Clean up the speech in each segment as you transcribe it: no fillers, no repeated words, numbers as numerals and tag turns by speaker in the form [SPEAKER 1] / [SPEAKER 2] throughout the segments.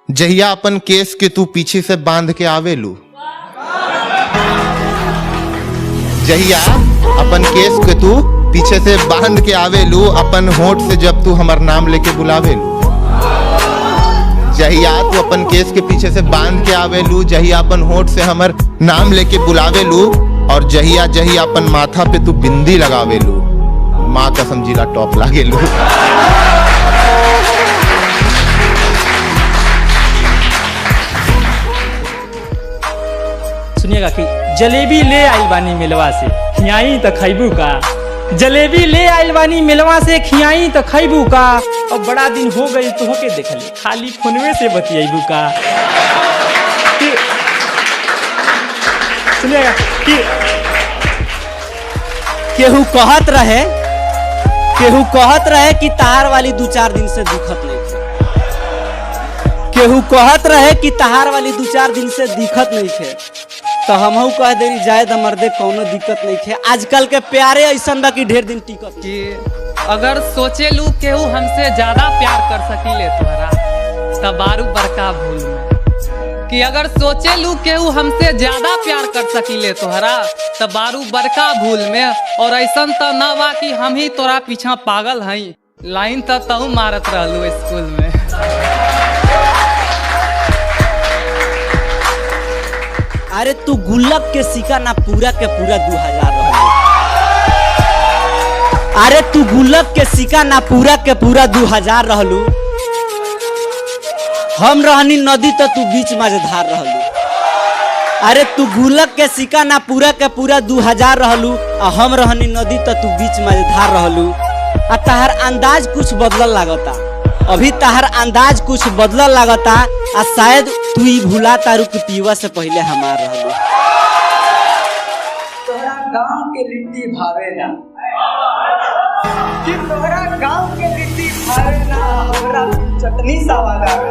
[SPEAKER 1] जहिया अपन केस के तू पीछे से बांध के आवेलू, जहिया अपन केस के तू पीछे से बांध के आवेलू, अपन होठ से जब तू हमार नाम लेके बुलावेलू, जहिया तू अपन केस के पीछे से बांध के आवेलू, जहिया अपन होठ से हमर नाम लेके बुलावेलू, और जहिया जहिया अपन माथा पे तू बिंदी लगावेलू, माँ कसम जिला टॉप लागेलू।
[SPEAKER 2] सुनिएगा कि जलेबी ले आइल बानी मिलवा से खियाई तो खैबू का, जलेबी ले आइल बानी मिलवा से खियाई तो खैबू का, और बड़ा दिन हो गई तो होके देखली खाली फोनवे से बतियाबू का। सुनिएगा कि केहू कहत रहे कि तार वाली 2-4 दिन से दिखत नहीं थे, केहू कहत रहे कि तहार वाली 2-4 दिन से दिखत नहीं थे, तो हमहू कह देरी जायद मर्दे कोनो दिक्कत नहीं थे। आजकल के प्यारे ऐसा बा कि ढेर दिन टिकत
[SPEAKER 3] कि अगर सोचे लू केहू हमसे ज्यादा प्यार कर सकीले तोहरा तब बारू बड़का भूल में, कि अगर सोचे लू केहू हमसे ज्यादा प्यार कर सकीले तोहरा तब बारू बड़का भूल में। और ऐसा तो न बा कि हम ही तोरा पीछा पागल हई, लाइन तो तहू मारत रहलू स्कूल में।
[SPEAKER 2] अरे तू गुल्लक के सिक्का ना पूरा के पूरा 2000 रहलू, अरे तू गुल्लक के सिक्का ना पूरा के पूरा 2000 रहलू, हम रहनी नदी तो तू बीच मझधार रहलू। अरे तू गुल्लक के सिक्का ना पूरा के पूरा 2000 रहलू, और हम रहनी नदी तो तू बीच मझधार रहलू। आ तहार अंदाज कुछ बदलल लागता, अभी तहार अंदाज कुछ बदलल लागता, आ शायद तू ही भूला तारू कि पीवा से पहले हमार रहलू।
[SPEAKER 4] तोहरा गांव के लिट्टी भावे ना, कि तोहरा गांव के लिट्टी भावे ना, हमरा चटनी सवाद आवे,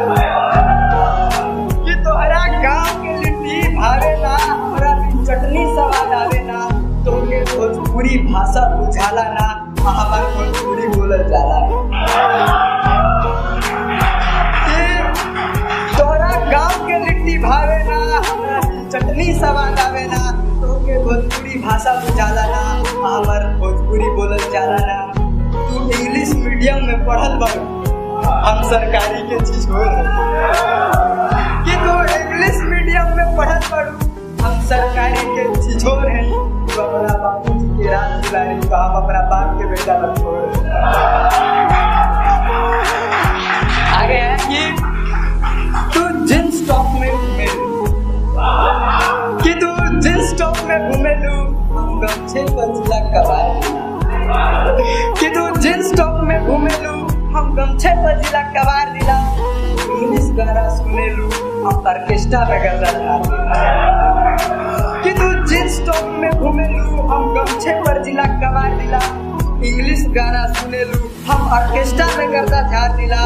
[SPEAKER 4] कि तोहरा गांव के लिट्टी भावे ना, हमरा चटनी सवाद आवे ना, तोके भोजपुरी भाषा बुझाला ना, हमार भोजपुरी बोलल जाला। गांव के लिट्टी भावे ना, हमरा चटनी सवाद आवे ना, तोके भोजपुरी भाषा बुझाला ना, हमर भोजपुरी बोलल जाला ना। तू इंग्लिश मीडियम में पढ़ल बड़, हम सरकारी के चीज हो, कि तू इंग्लिश मीडियम में पढ़ल बड़, हम सरकारी के चीज हो रहे। तू अपना बापूजी के राज दुलारी, तो हम अपना बाप के बेटा लग छोड़। आगे है कि तू जींस टॉप में घूमे लू, कि तू जींस टॉप में घूमे लू, गमछे पर जिला कबार, कि तू जींस टॉप में घूमे लू, हम गमछे पर जिला कबार दिला, इंग्लिश गाना सुने लू, हम ऑर्केस्ट्रा में गर्दा झाड़, कि तू जींस टॉप में घूमे लू, हम गमछे पर जिला कबार दिला, इंग्लिश गाना सुने लू, हम ऑर्केस्ट्रा में गर्दा झाड़ दिला।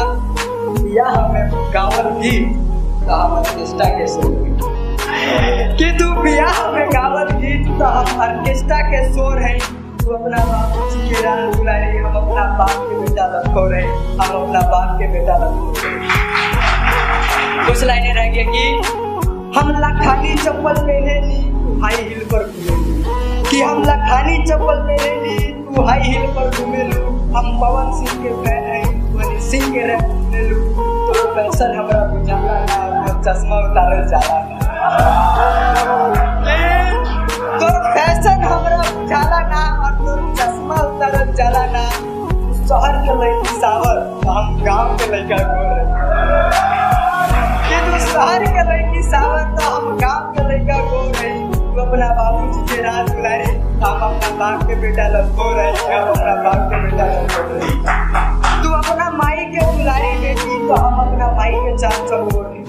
[SPEAKER 4] या हमें गावल गीत तो हम ऑर्केस्ट्रा के शोर, कि तू बियाह में गावल गीत तो हम ऑर्केस्ट्रा के शोर है। तू अपना बापूजी के राज दुलारी, हम अपना बाप के बेटा लखो रहे, हम अपना बाप के बेटा लखो रहे। कुछ लाइनें रह गई कि हम लखानी चप्पल पहने ली, तू हाई हिल पर घूमे, कि हम लखानी चप्पल पहने ली, तू हाई हिल पर घूमे लू, हम पवन सिंह के फैन है, मनी सिंह के रैप सुने लू, तो फैशन हमरा बुझाला ना, हम चश्मा उतारल जाला ना, तो फैशन हमरा बुझाला ना, और तो चश्मा उतारल जाला ना। शहर के लड़की सावर, हम गांव के लड़का गोर, कि तू शहर के लड़की सावर तो हम गांव के लड़का गोर है। तू अपना बापूजी के राज दुलारी, हम अपना बाप के बेटा लखो रहे, हम अपना बाप के बेटा लखो रहे। तू अपना माई के दुलारी बेटी, तो हम अपना माई के चांद चकोर है।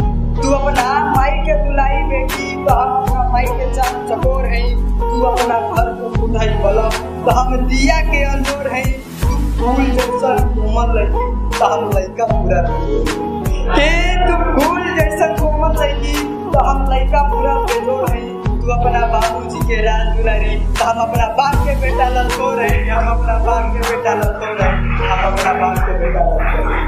[SPEAKER 4] तू अपना माई के दुलारी बेटी, तो हम अपना माई के चांद चकोर है। तू अपना घर को बुधाई बला, तो हम दिया के अंजोर है। तू फूल जैसा कोमल लड़की, तो हम लड़का पूरा के, तू फूल जैसा कोमल लड़की, तो हम लड़का पूरा बेजोर है। तू अपना बाबूजी के राज दुलारी, तो हम अपना बाप के बेटा लखो रहे, हम अपना बाप के बेटा लखो रहे, हम अपना बाप के बेटा लखो रहे।